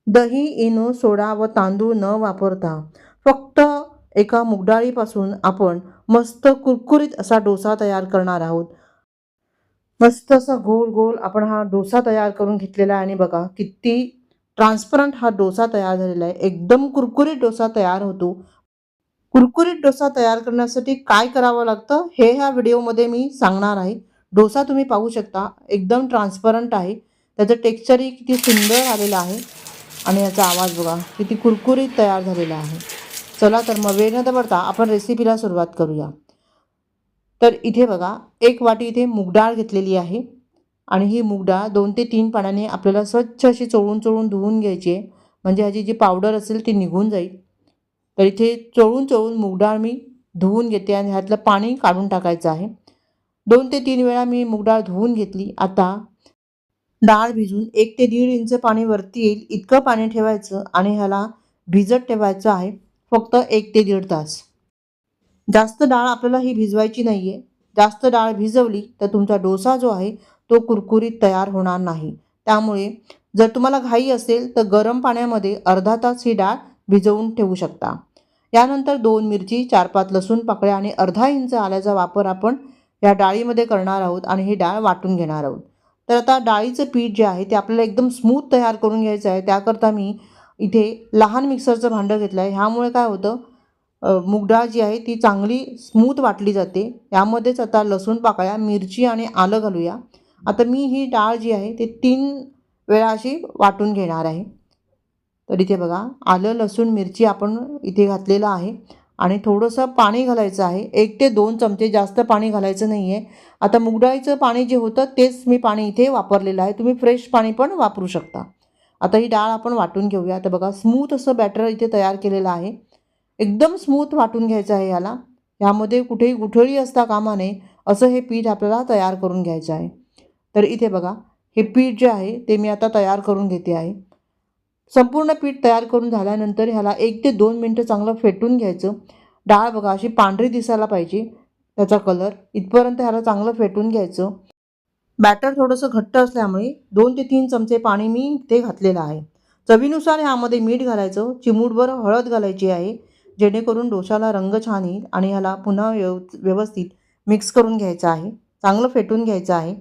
दही, इनो, सोडा व तांदूळ न वापरता फक्त एका मूगडाळीपासून आपण मस्त कुरकुरीत असा डोसा तयार करणार आहोत. मस्त असा गोल गोल आपण हा डोसा तयार करून घेतलेला आहे आणि बघा किती ट्रान्सपरंट हा डोसा तयार झालेला आहे. एकदम कुरकुरीत डोसा तयार होतो. कुरकुरीत डोसा तयार करण्यासाठी काय करावं लागतं हे ह्या व्हिडिओमध्ये मी सांगणार आहे. डोसा तुम्ही पाहू शकता एकदम ट्रान्सपरंट आहे. त्याचं टेक्स्चरही किती सुंदर आलेलं आहे आणि याचा आवाज बघा किती कुरकुरीत तयार झालेला आहे. चला तर मग वेळ न दवडता आपण रेसिपीला सुरुवात करूया. तर इथे बघा एक वाटी इथे मूगडाळ घेतलेली आहे आणि ही मूगडाळ 2 ते 3 पाण्याने आपल्याला स्वच्छ अशी चोळून चोळून धुवून घ्यायची आहे. म्हणजे ह्याची जी पावडर असेल ती निघून जाईल. तर इथे चोळून चोळून मूगडाळ मी धुवून घेते आणि ह्यातलं पाणी काढून टाकायचं आहे. 2 ते 3 वेळा मी मूगडाळ धुवून घेतली. आता डाळ भिजून 1 ते 1.5 इंच पाणी वरती येईल इतकं पाणी ठेवायचं आणि ह्याला भिजत ठेवायचं आहे फक्त 1 ते 1.5 तास. जास्त डाळ आपल्याला ही भिजवायची नाही आहे. जास्त डाळ भिजवली तर तुमचा डोसा जो आहे तो कुरकुरीत तयार होणार नाही. त्यामुळे जर तुम्हाला घाई असेल तर गरम पाण्यामध्ये अर्धा तास ही डाळ भिजवून ठेवू शकता. यानंतर 2 मिरची, 4-5 लसूण पाकळ्या आणि अर्धा इंच आल्याचा वापर आपण या डाळीमध्ये करणार आहोत आणि ही डाळ वाटून घेणार आहोत. तर आता डाळीचं पीठ जे आहे ते आपल्याला एकदम स्मूथ तयार करून घ्यायचं आहे. त्याकरता मी इथे लहान मिक्सरचं भांडं घेतलं आहे. ह्यामुळे काय होतं मूग डाळ जी आहे ती चांगली स्मूथ वाटली जाते. यामध्येच आता लसूण पाकळ्या, मिरची आणि आलं घालूया. आता मी ही डाळ जी आहे ते 3 वेळा अशी वाटून घेणार आहे. तर इथे बघा आलं, लसूण, मिरची आपण इथे घातलेलं आहे आणि थोडंसं पाणी घालायचं आहे. 1 ते 2 चमचे, जास्त पाणी घालायचं नाही आहे. आता मूग डाळीचं पाणी जे होतं तेच मी पाणी इथे वापरलेलं आहे. तुम्ही फ्रेश पाणी पण वापरू शकता. आता ही डाळ आपण वाटून घेऊया. आता बघा स्मूथ असं बॅटर इथे तयार केलेलं आहे. एकदम स्मूथ वाटून घ्यायचं आहे याला. यामध्ये कुठेही गुठळी असता कामा नये असं हे पीठ आपल्याला तयार करून घ्यायचं आहे. तर इथे बघा हे पीठ जे आहे ते मी आता तयार करून घेते आहे. संपूर्ण पीठ तयार करून झाल्यानंतर ह्याला 1 ते 2 मिनटं चांगलं फेटून घ्यायचं. डाळ बघा अशी पांढरी दिसायला पाहिजे त्याचा कलर इथपर्यंत ह्याला चांगलं फेटून घ्यायचं. बॅटर थोडंसं घट्ट असल्यामुळे 2 ते 3 चमचे पाणी मी ते घातलेलं आहे. चवीनुसार ह्यामध्ये मीठ घालायचं, चिमूटभर हळद घालायची आहे जेणेकरून डोशाला रंग छान येईल आणि ह्याला पुन्हा व्यवस्थित मिक्स करून घ्यायचं आहे. चांगलं फेटून घ्यायचं आहे.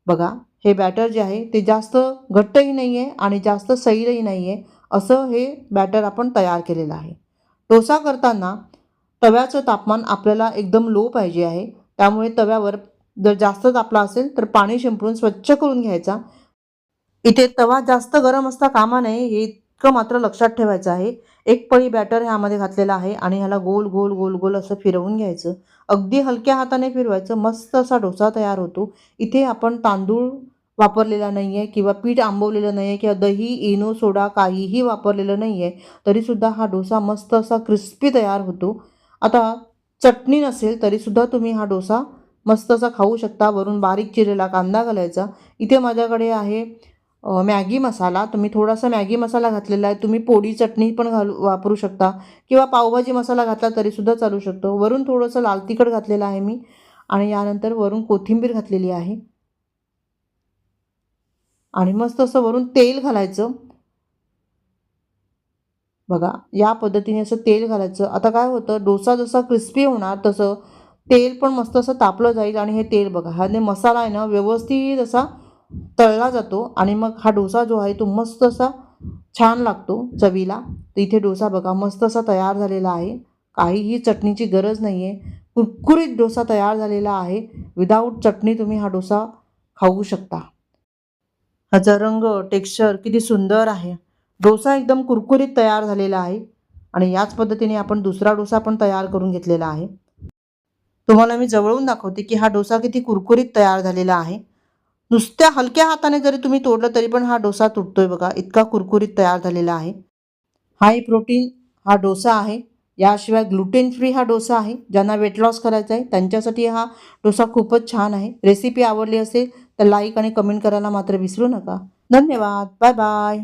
बघा हे बॅटर जे आहे ते जास्त घट्टही नाही आहे आणि जास्त सैलही नाही आहे असं हे बॅटर आपण तयार केलेलं आहे. डोसा करताना तव्याचं तापमान आपल्याला एकदम लो पाहिजे आहे. त्यामुळे तव्यावर जर जास्त तापला असेल तर पाणी शिंपडून स्वच्छ करून घ्यायचा. इथे तवा जास्त गरम असता कामा नये हे इतकं मात्र लक्षात ठेवायचं आहे. एक पळी बॅटर ह्यामध्ये घातलेला आहे आणि ह्याला गोल गोल गोल गोल असं फिरवून घ्यायचं. अगदी हलक्या हाताने फिरवायचं. मस्त असा डोसा तयार होतो. इथे आपण तांदूळ वापरलेला नाही आहे किंवा पीठ आंबवलेलं नाही आहे किंवा दही, इनो, सोडा काहीही वापरलेलं नाही आहे. तरीसुद्धा हा डोसा मस्त असा क्रिस्पी तयार होतो. आता चटणी नसेल तरीसुद्धा तुम्ही हा डोसा मस्त असा खाऊ शकता. वरून बारीक चिरलेला कांदा घालायचा. इथे माझ्याकडे आहे मॅगी मसाला. तुम्ही थोडासा मॅगी मसाला घातलेला आहे. तुम्ही पोळी चटणी पण वापरू शकता किंवा पावभाजी मसाला घातला तरीसुद्धा चालू शकतो. वरून थोडंसं लाल तिखट घातलेलं आहे मी आणि यानंतर वरून कोथिंबीर घातलेली आहे आणि मस्त असं वरून तेल घालायचं. बघा या पद्धतीने असं तेल घालायचं. आता काय होतं डोसा जसा क्रिस्पी होणार तसं तेल पण मस्त असं तापलं जाईल आणि हे तेल बघा ह्याने मसाला आहे ना व्यवस्थित असा तळला जातो आणि मग हा डोसा जो आहे तो मस्त असा छान लागतो चवीला. तर इथे डोसा बघा मस्त असा तयार झालेला आहे. काहीही चटणीची गरज नाही आहे. कुरकुरीत डोसा तयार झालेला आहे. विदाऊट चटणी तुम्ही हा डोसा खाऊ शकता. ह्याचा रंग, टेक्स्चर किती सुंदर आहे. डोसा एकदम कुरकुरीत तयार झालेला आहे आणि याच पद्धतीने आपण दुसरा डोसा पण तयार करून घेतलेला आहे. तुम्हाला मी जवळून दाखवते की हा डोसा किती कुरकुरीत तयार झालेला आहे. नुसत्या हलक्या हाताने जरी तुम्ही तोडलं तरी पण हा डोसा तुटतोय बघा. इतका कुरकुरीत तयार झालेला आहे. हाय प्रोटीन हा डोसा आहे. याशिवाय ग्लुटेन फ्री हा डोसा आहे. ज्यांना वेट लॉस करायचा आहे त्यांच्यासाठी हा डोसा खूपच छान आहे. रेसिपी आवडली असेल तर लाईक आणि कमेंट करायला मात्र विसरू नका. धन्यवाद. Bye bye.